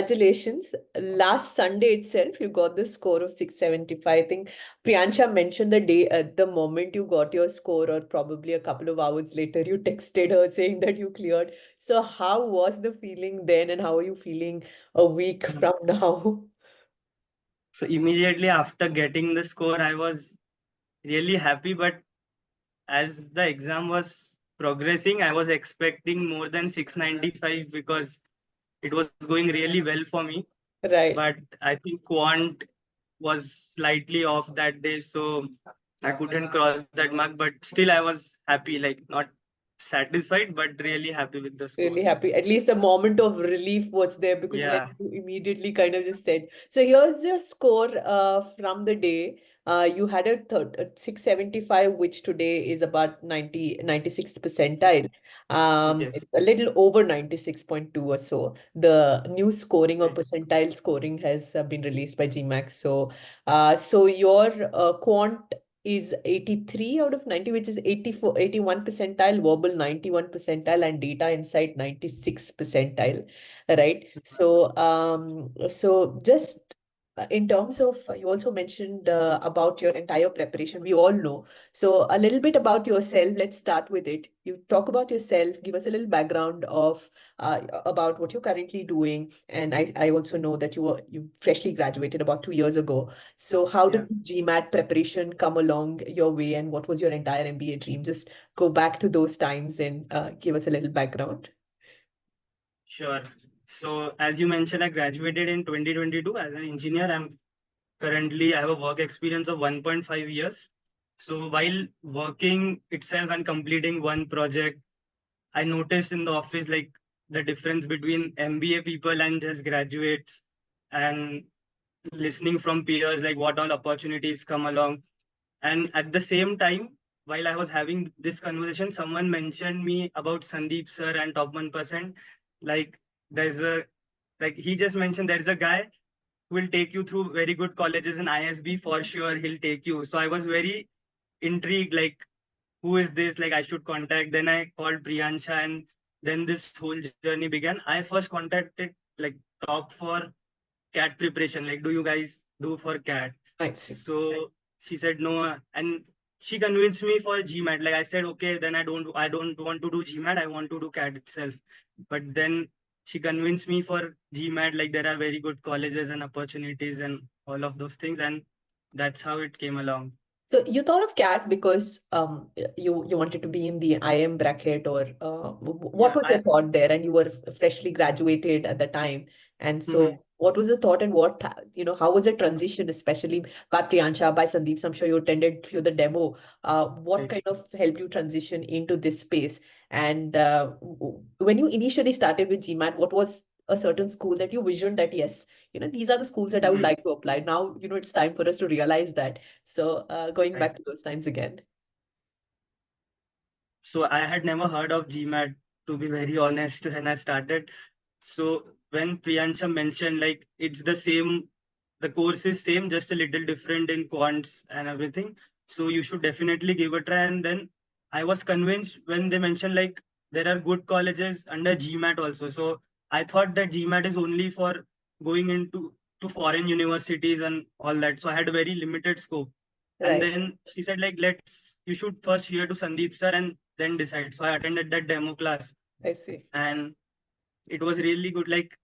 congratulations. Last Sunday itself, you got the score of 675. I think Priyansha mentioned the day, the moment you got your score, or probably a couple of hours later, you texted her saying that you cleared. So, how was the feeling then, and how are you feeling a week from now? So immediately after getting the score, I was really happy. But as the exam was progressing, I was expecting more than 695 because it was going really well for me. Right. But I think quant was slightly off that day, so I couldn't cross that mark. But still, I was happy, like not satisfied, but really happy with the score. Really happy. At least a moment of relief was there, because then Yeah. you immediately kind of just said. So here's your score from the day. You had a 675, which today is about 96th percentile. Yes. It's a little over 96.2 or so. The new scoring or Right. percentile scoring has been released by GMAT. So your quant is 83 out of 90, which is 81 percentile, verbal 91 percentile, and data insight 96 percentile, right? So just in terms of, you also mentioned about your entire preparation, we all know. So a little bit about yourself, let's start with it. You talk about yourself, give us a little background of about what you're currently doing. And I also know that you freshly graduated about 2 years ago. So how Yeah. did this GMAT preparation come along your way, and what was your entire MBA dream? Just go back to those times and give us a little background. Sure. So as you mentioned, I graduated in 2022 as an engineer. I have a work experience of 1.5 years. So while working itself and completing one project, I noticed in the office like the difference between MBA people and just graduates, and listening from peers like what all opportunities come along. And at the same time, while I was having this conversation, someone mentioned me about Sandeep sir and top 1%. Like there's a he just mentioned there's a guy who will take you through very good colleges in ISB for sure. He'll take you. So I was very intrigued. Like who is this? Like I should contact. Then I called Priyansha, and then this whole journey began. I first contacted like top for CAT preparation. Like, do you guys do for CAT? I see. So she said no, and she convinced me for GMAT. Like I said, okay, then I don't want to do GMAT. I want to do CAT itself. But then she convinced me for GMAT. Like there are very good colleges and opportunities and all of those things, and that's how it came along. So you thought of CAT because you wanted to be in the IM bracket, or what Yeah, was your thought there? And you were freshly graduated at the time, and Mhm. so what was the thought, and how was the transition, especially by Priyansha, by Sandeep? I'm sure you attended few the demo. What Right. kind of helped you transition into this space? And when you initially started with GMAT, what was a certain school that you visioned that, yes, these are the schools that I would Mhm. like to apply. Now, it's time for us to realize that. So, going Right. back to those times again. So I had never heard of GMAT, to be very honest, when I started. So when Priyansha mentioned like it's the same, the course is same, just a little different in quants and everything. So you should definitely give a try. And then I was convinced when they mentioned like there are good colleges under GMAT also. So I thought that GMAT is only for going into to foreign universities and all that. So I had a very limited scope. And Right. then she said like you should first hear to Sandeep sir and then decide. So I attended that demo class, I see. and it was really good. Like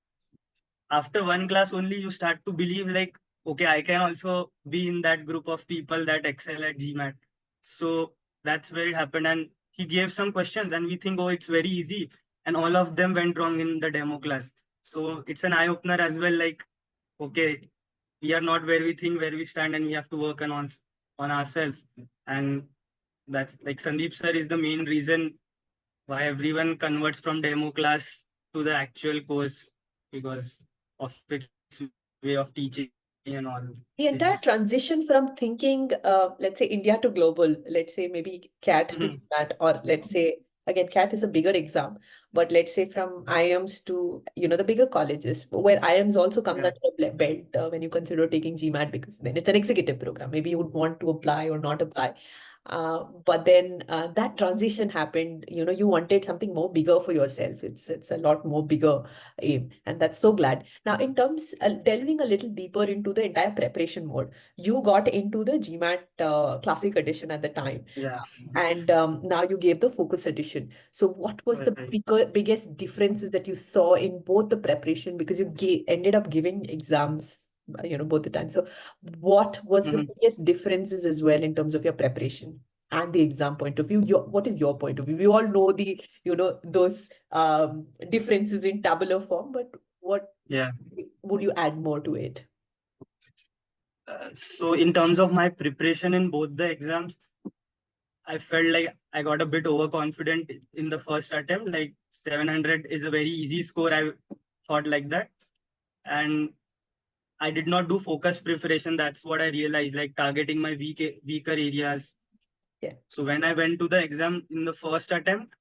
after one class only, you start to believe like, okay, I can also be in that group of people that excel at GMAT. So that's where it happened. And he gave some questions, and we think, oh, it's very easy. And all of them went wrong in the demo class. So it's an eye opener as well. Like, okay, we are not where we think, where we stand, and we have to work on ourselves. And that's like Sandeep sir is the main reason why everyone converts from demo class to the actual course, because of its way of teaching and all things. The entire transition from thinking, let's say India to global, let's say maybe CAT Mhm. to GMAT, or let's say again CAT is a bigger exam, but let's say from IIMs to the bigger colleges, where IIMs also comes Yeah. under the belt when you consider taking GMAT, because then it's an executive program. Maybe you would want to apply or not apply. But then that transition happened. You wanted something more bigger for yourself. It's a lot more bigger aim, and that's so glad. Now, in terms delving a little deeper into the entire preparation mode, you got into the GMAT Classic Edition at the time, Yeah. and now you gave the Focus Edition. So, what was the Right. biggest differences that you saw in both the preparation, because you ended up giving exams, both the time. So, what was the Mhm. biggest differences as well in terms of your preparation and the exam point of view? What is your point of view? We all know those differences in tabular form, but what Yeah. would you add more to it? So in terms of my preparation in both the exams, I felt like I got a bit overconfident in the first attempt. Like 700 is a very easy score. I thought like that. And I did not do focus preparation. That's what I realized, like targeting my weaker areas. Yeah, So when I went to the exam in the first attempt,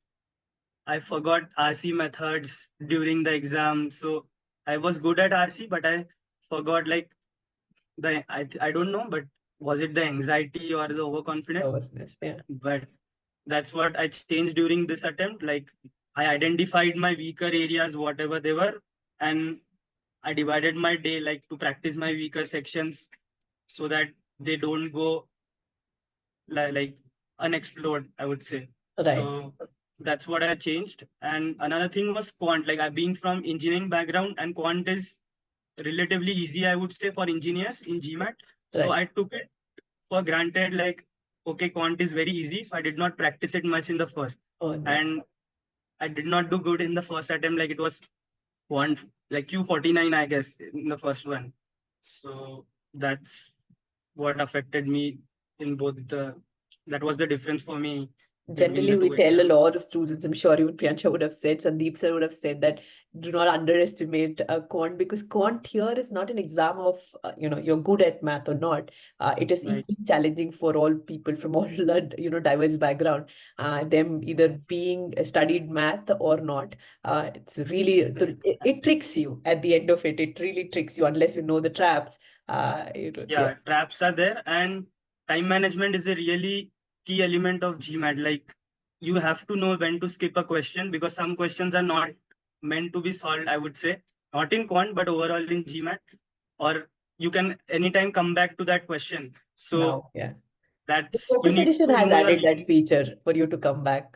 I forgot RC methods during the exam. So I was good at RC, but I forgot like I don't know, but was it the anxiety or the overconfidence? nervousness. Yeah, But that's what I changed during this attempt. Like I identified my weaker areas, whatever they were, and I divided my day like to practice my weaker sections so that they don't go like unexplored, I would say. right, So that's what I changed. And another thing was quant. Like I being from engineering background, and quant is relatively easy, I would say, for engineers in GMAT. So right. I took it for granted, like, okay, quant is very easy. So I did not practice it much in the first. Oh no. And I did not do good in the first attempt. Like it was one, like Q49, I guess, in the first one. So that's what affected me in both that was the difference for me between Generally, the we two tell a exams. lot of students, I'm sure even Priyansha would have said, Sandeep sir would have said that do not underestimate quant, because quant here is not an exam of, you're good at math or not. It is Right. equally challenging for all people from all, diverse background, them either being studied math or not. It's really, it tricks you at the end of it. It really tricks you unless you know the traps. Yeah, Yeah, traps are there, and time management is a really key element of GMAT. Like you have to know when to skip a question because some questions are not meant to be solved, I would say. Not in quant, but overall in GMAT. Or you can anytime come back to that question. So now, yeah. The that's you Focus need Edition to has know your added that weaknesses. feature for you to come back.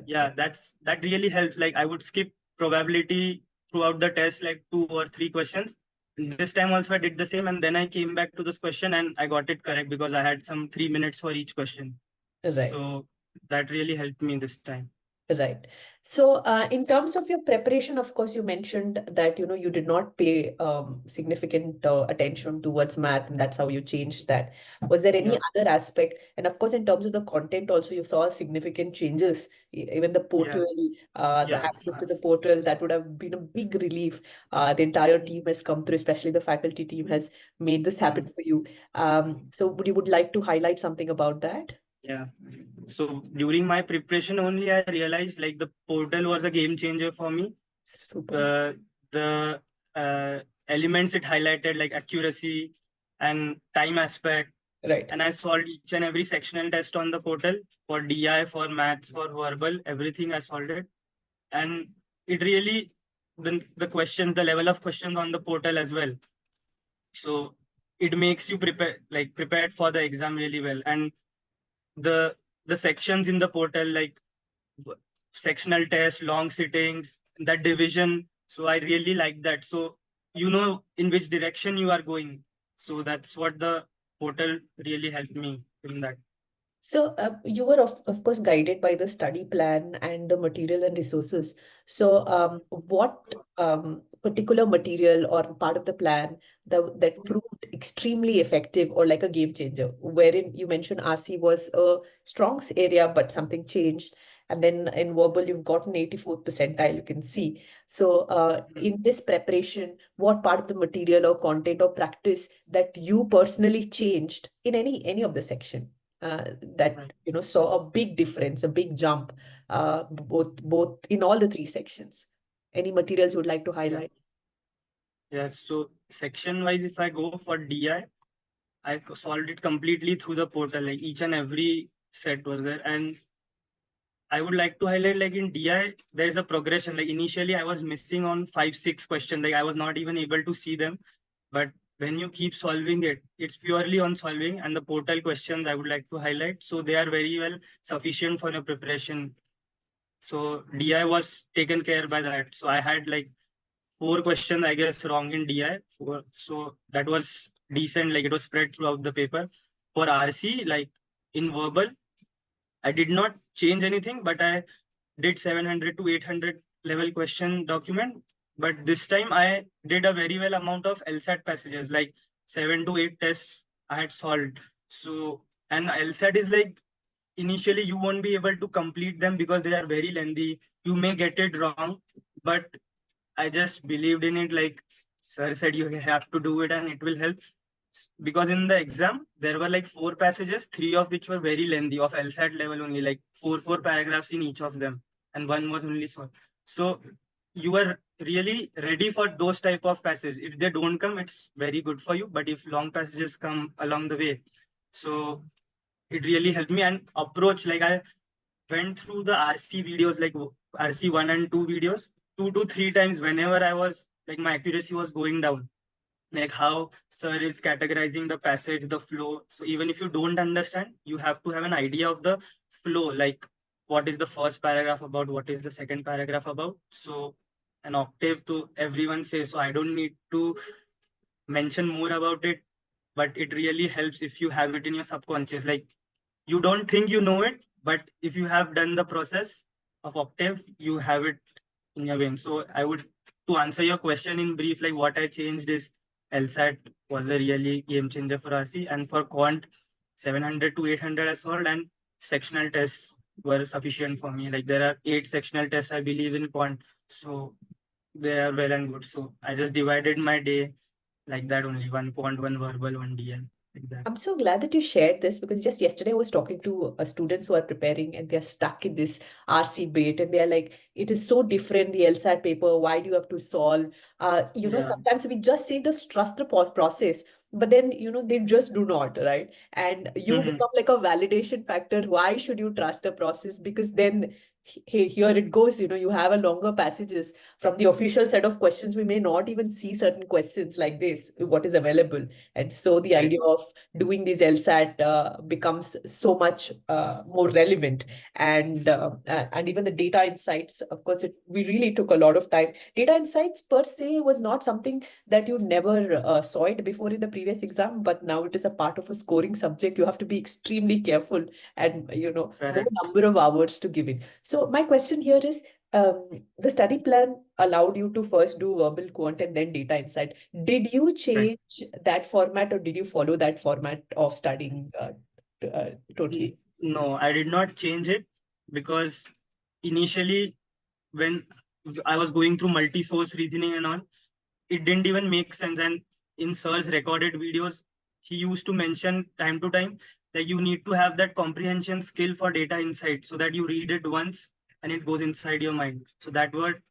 Yeah, that really helps. Like I would skip probability throughout the test, like 2 or 3 questions. This time also I did the same, and then I came back to this question and I got it correct because I had some 3 minutes for each question. Right. So that really helped me this time. Right. So, in terms of your preparation, of course, you mentioned that you did not pay significant attention towards math, and that's how you changed that. Was there any Yeah, other aspect? And of course, in terms of the content, also you saw significant changes. Even the yeah, portal, the yeah, access to the portal, that would have been a big relief. The entire team has come through, especially the faculty team has made this happen mm, for you. So, would like to highlight something about that? yeah. So during my preparation only, I realized like the portal was a game changer for me. Super. The uh, elements it highlighted like accuracy and time aspect, Right. and I solved each and every sectional test on the portal for DI, for maths, for verbal, everything I solved it. And it really, the questions, the level of questions on the portal as well. So it makes you prepared for the exam really well. And the the sections in the portal, like w- sectional test, long sittings, that division. So I really like that. So you know in which direction you are going. So that's what the portal really helped me in that. So, you were of course guided by the study plan and the material and resources. So, what particular material or part of the plan that proved extremely effective or like a game changer? Wherein you mentioned RC was a strong area, but something changed. And then in verbal, you've got an 84th percentile, you can see. So, Mhm. in this preparation, what part of the material or content or practice that you personally changed in any of the section? That Right. saw a big difference, a big jump, both in all the three sections. Any materials you would like to Yeah. highlight? Yeah. So section wise, if I go for DI, I solved it completely through the portal. Like each and every set was there. And I would like to highlight, like in DI, there is a progression. Like initially, I was missing on 5, 6 questions. Like I was not even able to see them. But when you keep solving it, it's purely on solving. And the portal questions I would like to highlight. So they are very well sufficient for your preparation. So DI was taken care by that. So I had like 4 questions, I guess, wrong in DI. So that was decent. Like it was spread throughout the paper. For RC, like in verbal, I did not change anything, but I did 700 to 800 level question document. But this time I did a very well amount of LSAT passages, like 7 to 8 tests I had solved. So, and LSAT is like, initially you won't be able to complete them because they are very lengthy. You may get it wrong, but I just believed in it. Like sir said, you have to do it and it will help. Because in the exam, there were like 4 passages, 3 of which were very lengthy of LSAT level only, like four paragraphs in each of them, and one was only so. So you are really ready for those type of passages. If they don't come, it's very good for you. But if long passages come along the way, so it really helped me and approach. Like I went through the RC videos, like RC 1 and 2 videos, 2 to 3 times whenever I was like my accuracy was going down, like how sir is categorizing the passage, the flow. So even if you don't understand, you have to have an idea of the flow, like what is the first paragraph about, what is the second paragraph about. So an octave to everyone says, so I don't need to mention more about it, but it really helps if you have it in your subconscious. Like you don't think you know it, but if you have done the process of octave, you have it in your veins. So I would, to answer your question in brief, like what I changed is LSAT was a really game changer for RC, and for quant, 700 to 800 I solved, and sectional tests were sufficient for me. Like there are 8 sectional tests, I believe, in quant, so they are well and good. So I just divided my day like that only: one quant, one verbal, one DL, like that. I'm so glad that you shared this because just yesterday I was talking to students who are preparing and they're stuck in this RC bait and they're like, it is so different, the LSAT paper. Why do you have to solve? Yeah, Sometimes we just say just trust the process, but then, they just do not, right? And you hmm, become like a validation factor. Why should you trust the process? Because then, hey, here it goes, you have a longer passages from the official set of questions. We may not even see certain questions like this, what is available. And so the right, idea of doing these LSAT becomes so much more relevant. And even the data insights, of course, we really took a lot of time. Data insights per se was not something that you never saw it before in the previous exam, but now it is a part of a scoring subject. You have to be extremely careful and, more correct, number of hours to give it. So my question here is, the study plan allowed you to first do verbal quant and then data insight. Did you right. change that format or did you follow that format of studying totally? No, I did not change it because initially, when I was going through multi-source reasoning and all, it didn't even make sense. And in Sir's recorded videos, he used to mention time to time that you need to have that comprehension skill for data insight so that you read it once and it goes inside your mind. So that word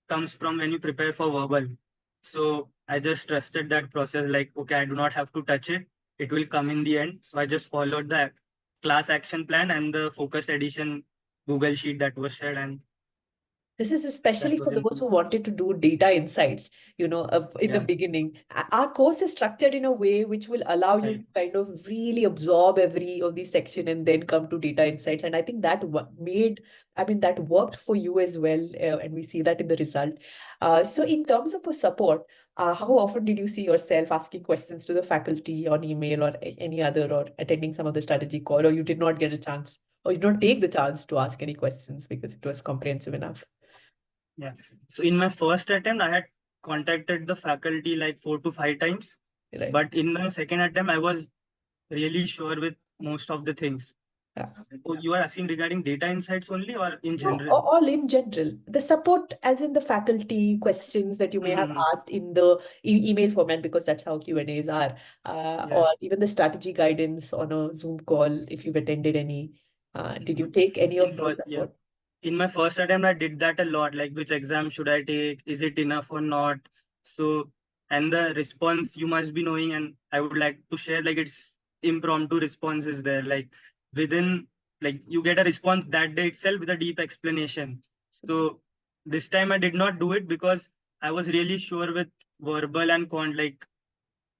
comes from when you prepare for verbal. So I just trusted that process, like, okay, I do not have to touch it. It will come in the end. So I just followed the class action plan and the focused edition Google Sheet that was shared, and This is that especially for was in. those who wanted to do data insights, in the Yeah, beginning. Our course is structured in a way which will allow you right. to kind of really absorb every of these section and then come to data insights. And I think that that worked for you as well. And we see that in the result. So in terms of a support, how often did you see yourself asking questions to the faculty on email or any other, or attending some of the strategy call, or you did not get a chance, or you don't take the chance to ask any questions because it was comprehensive enough? Yeah. So in my first attempt, I had contacted the faculty like 4 to 5 times. Right. But in the second attempt, I was really sure with most of the things. Yeah. So you are asking regarding data insights only or in No, general? all in general. The support, as in the faculty questions that you may have Mm-hmm. asked in the email format, because that's how Q&As are, Yeah. or even the strategy guidance on a Zoom call, if you've attended any. Did you Mhm. take any In of those first, yeah. support? In my first attempt, I did that a lot. Like, which exam should I take? Is it enough or not? So, and the response you must be knowing, and I would like to share, like, it's impromptu responses there. Like, within like you get a response that day itself with a deep explanation. So this time I did not do it because I was really sure with verbal and quant, like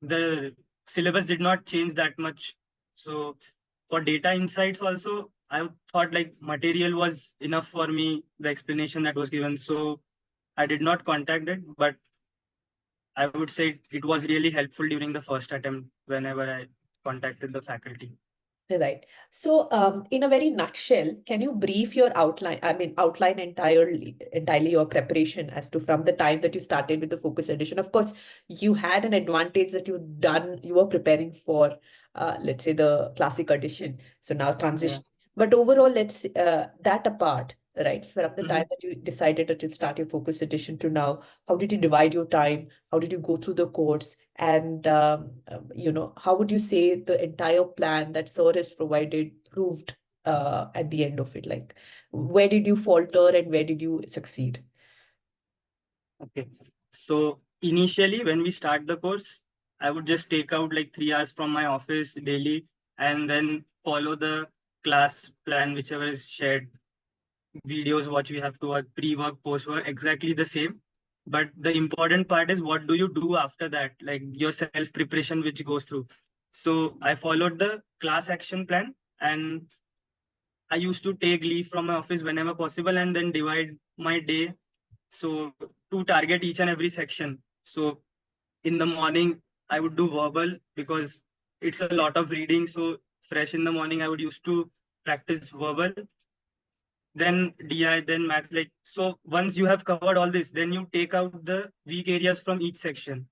the syllabus did not change that much. So for data insights also, I thought like material was enough for me, the explanation that was given. So I did not contact it, but I would say it was really helpful during the first attempt whenever I contacted the faculty. Right. So, in a very nutshell, can you brief your outline? I mean, outline entirely your preparation as to from the time that you started with the focus edition. Of course, you had an advantage that you were preparing for, let's say, the classic edition. So now Yeah. transition. But overall, let's that apart, right? From the time Mhm. that you decided that you'll start your focus edition to now, how did you divide your time? How did you go through the course? And how would you say the entire plan that sir has provided proved at the end of it? Like, where did you falter and where did you succeed? Okay. So initially, when we start the course, I would just take out like 3 hours from my office daily and then follow the class plan, whichever is shared, videos, what we have to work, pre-work, post-work, exactly the same. But the important part is what do you do after that, like your self-preparation, which goes through. So I followed the class action plan, and I used to take leave from my office whenever possible and then divide my day so to target each and every section. So in the morning, I would do verbal because it's a lot of reading. So fresh in the morning, I would used to practice verbal, then DI, then maths. Like so, once you have covered all this, then you take out the weak areas from each section,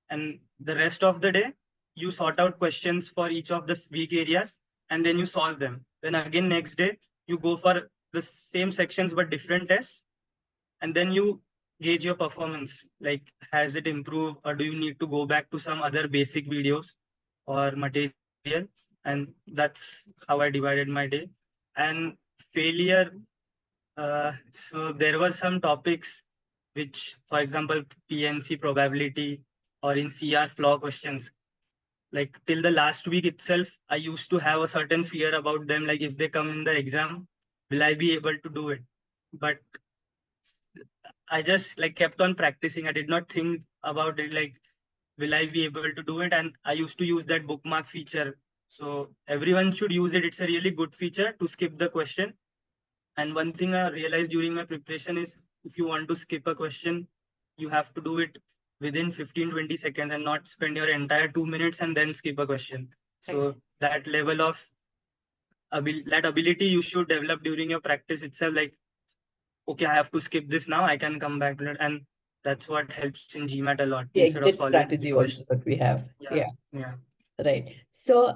and the rest of the day you sort out questions for each of the weak areas, and then you solve them. Then again next day you go for the same sections but different tests, and then you gauge your performance, like has it improved or do you need to go back to some other basic videos or material. And that's how I divided my day. And failure, so there were some topics which, for example, PNC probability or in CR flaw questions, like till the last week itself I used to have a certain fear about them, like if they come in the exam, will I be able to do it? But I just like kept on practicing. I did not think about it like, will I be able to do it? And I used to use that bookmark feature. So everyone should use it. It's a really good feature to skip the question. And one thing I realized during my preparation is if you want to skip a question, you have to do it within 15-20 seconds and not spend your entire 2 minutes and then skip a question. Right. So that level of that ability you should develop during your practice itself. Like, okay, I have to skip this now. I can come back to it. And that's what helps in GMAT a lot The instead of exit solving strategy questions. also that we have. Yeah. Yeah. Yeah. Right. So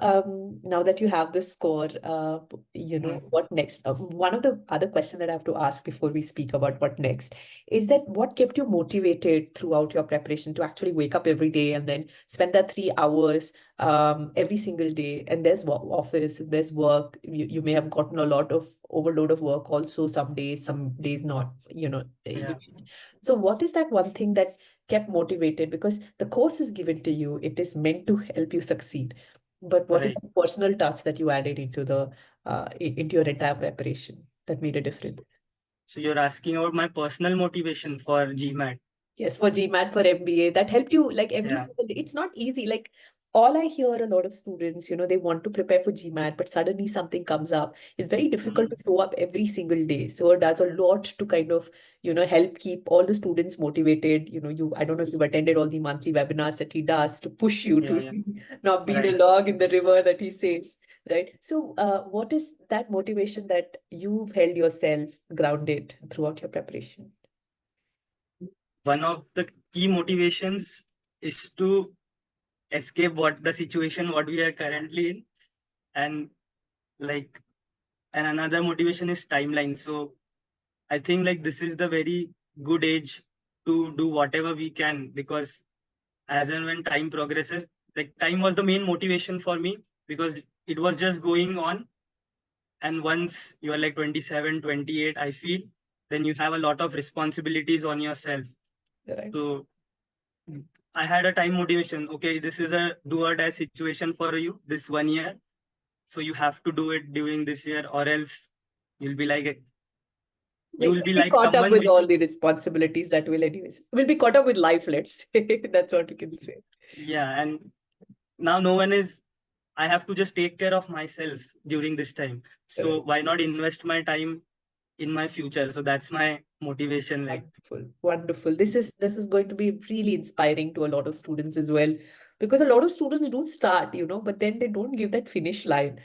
now that you have the score, Mm. what next? One of the other questions that I have to ask before we speak about what next is that what kept you motivated throughout your preparation to actually wake up every day and then spend that 3 hours every single day? And there's office, there's work. You may have gotten a lot of overload of work also some days not, Yeah. so what is that one thing that kept motivated? Because the course is given to you, it is meant to help you succeed. But what is Right. the personal touch that you added into into your entire preparation that made a difference? So you're asking about my personal motivation for GMAT. Yes, for GMAT, for MBA, that helped you like every Yeah. single day. It's not easy. Like all I hear a lot of students, they want to prepare for GMAT, but suddenly something comes up. It's very difficult Mhm. to show up every single day. So it does a lot to kind of, help keep all the students motivated. I don't know if you've attended all the monthly webinars that he does to push you Yeah. to Yeah. not be the Right. log in the river that he says, right? So what is that motivation that you've held yourself grounded throughout your preparation? One of the key motivations is to escape what the situation what we are currently in, and like, and another motivation is timeline. So I think like this is the very good age to do whatever we can, because as and when time progresses, like time was the main motivation for me because it was just going on. And once you are like 27, 28, I feel, then you have a lot of responsibilities on yourself. Right. So I had a time motivation. Okay, this is a do or die situation for you this one year. So you have to do it during this year, or else you'll be like We you'll will be be like caught up someone with which, all the responsibilities that will anyways. We'll be caught up with life, let's say. That's what you can say. yeah, and now no one is, I have to just take care of myself during this time. So Correct. why not invest my time in my future? So that's my motivation. Like, Wonderful, wonderful. This is going to be really inspiring to a lot of students as well, because a lot of students do start, but then they don't give that finish line.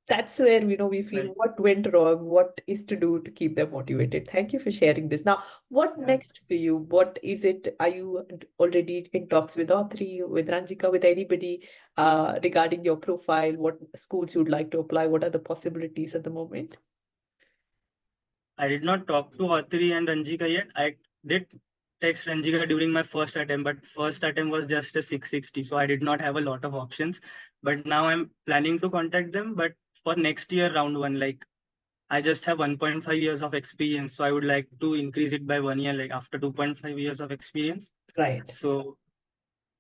That's where, we feel right. what went wrong, what is to do to keep them motivated. Thank you for sharing this. Now, what Yeah. next for you? What is it? Are you already in talks with Autry, with Ranjika, with anybody regarding your profile? What schools you would like to apply? What are the possibilities at the moment? I did not talk to Atri and Ranjika yet. I did text Ranjika during my first attempt, but first attempt was just a 660, so I did not have a lot of options. But now I'm planning to contact them. But for next year, round one, like I just have 1.5 years of experience, so I would like to increase it by 1 year, like after 2.5 years of experience. Right. So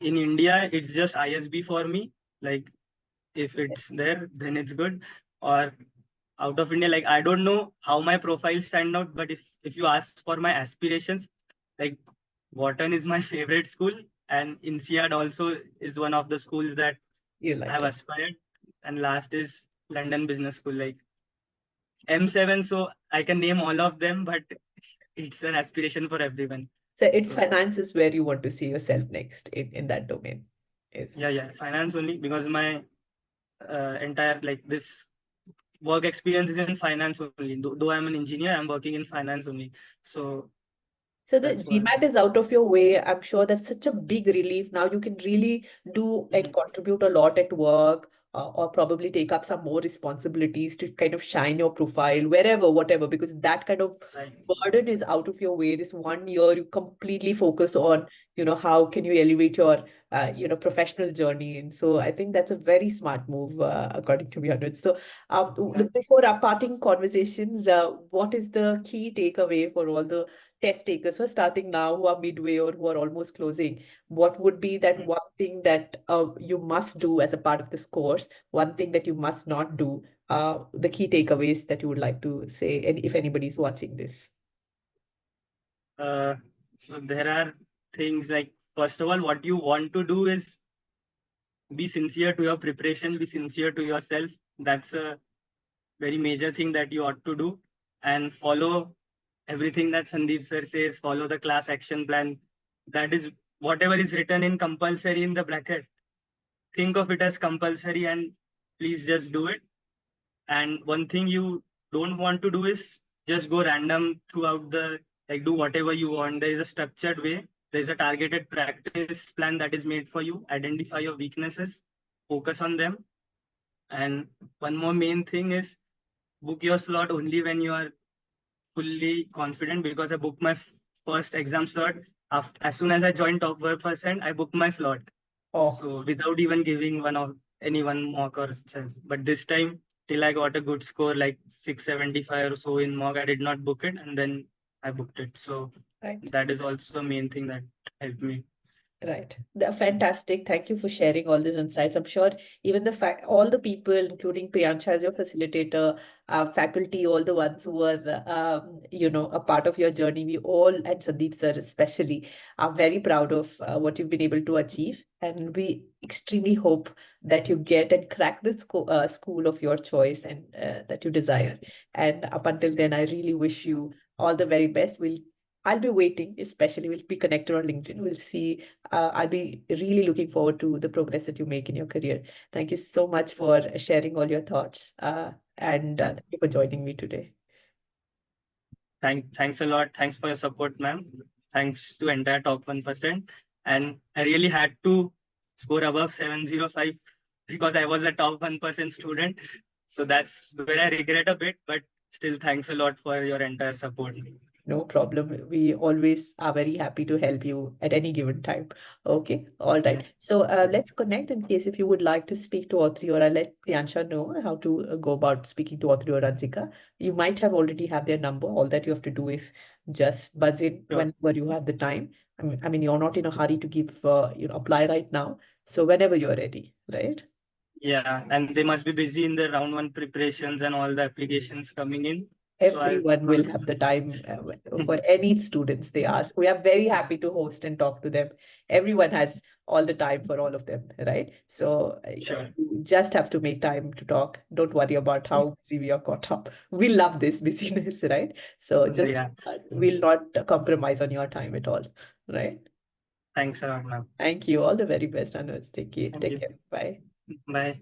in India, it's just ISB for me. Like if it's there, then it's good. Or out of India, like I don't know how my profile stand out, but if you ask for my aspirations, like Wharton is my favorite school, and INSEAD also is one of the schools that You I like have to. aspired. And last is London Business School, like M7. So I can name all of them, but it's an aspiration for everyone. So it's So finance is where you want to see yourself next in that domain. Yes. yeah, finance only because my entire like this work experience is in finance only. Though I'm an engineer, I'm working in finance only. So So the that's what. GMAT is out of your way. I'm sure that's such a big relief. Now you can really do and Mhm. contribute a lot at work, or probably take up some more responsibilities to kind of shine your profile wherever, whatever, because that kind of Right. burden is out of your way. This 1 year you completely focus on, how can you elevate your, professional journey. And so I think that's a very smart move, according to me, Anuj. So Yeah. before our parting conversations, what is the key takeaway for all the test takers who are starting now, who are midway or who are almost closing? What would be that Mm. one thing that you must do as a part of this course, one thing that you must not do, the key takeaways that you would like to say, and if anybody's watching this? Uh, so there are things like, first of all, what you want to do is be sincere to your preparation, be sincere to yourself. That's a very major thing that you ought to do, and follow everything that Sandeep sir says. Follow the class action plan. That is whatever is written in compulsory in the bracket. Think of it as compulsory and please just do it. And one thing you don't want to do is just go random throughout the, like do whatever you want. There is a structured way. There is a targeted practice plan that is made for you. Identify your weaknesses, focus on them. And one more main thing is book your slot only when you are fully confident, because I booked my first exam slot after, as soon as I joined top 1%, I booked my slot. Oh, So without even giving one of anyone mock or chance. But this time, till I got a good score like 675 or so in mock, I did not book it, and then I booked it. So right. that is also a main thing that helped me. Right. Fantastic. Thank you for sharing all these insights. I'm sure even the fact all the people, including Priyansha as your facilitator, faculty, all the ones who are, a part of your journey, we all, and Sandeep sir especially, are very proud of what you've been able to achieve. And we extremely hope that you get and crack the school of your choice and that you desire. And up until then, I really wish you all the very best. I'll be waiting, especially we'll be connected on LinkedIn. We'll see. I'll be really looking forward to the progress that you make in your career. Thank you so much for sharing all your thoughts, and Yeah. thank you for joining me today. Thanks a lot. Thanks for your support, ma'am. Thanks to entire top 1%. And I really had to score above 705 because I was a top 1% student. So that's where I regret a bit, but still thanks a lot for your entire support. No problem. We always are very happy to help you at any given time. Okay, all Yeah, right. So let's connect in case if you would like to speak to Audrey, or I'll let Priyansha know how to go about speaking to Audrey or Ranjika. You might have already have their number. All that you have to do is just buzz in sure. whenever you have the time. I mean, you're not in a hurry to give, apply right now. So whenever you're ready, right? Yeah, and they must be busy in the round one preparations and all the applications coming in. So I Everyone will thought, have the time for any students they ask. We are very happy to host and talk to them. Everyone has all the time for all of them, right? So sure. you just have to make time to talk. Don't worry about how busy we are caught up. We love this busyness, right? So just Yeah, we'll not compromise on your time at all, right? thanks a lot, ma'am. Thank you. All the very best, Anuj. Take care. Thank Take you. care. Bye. Bye.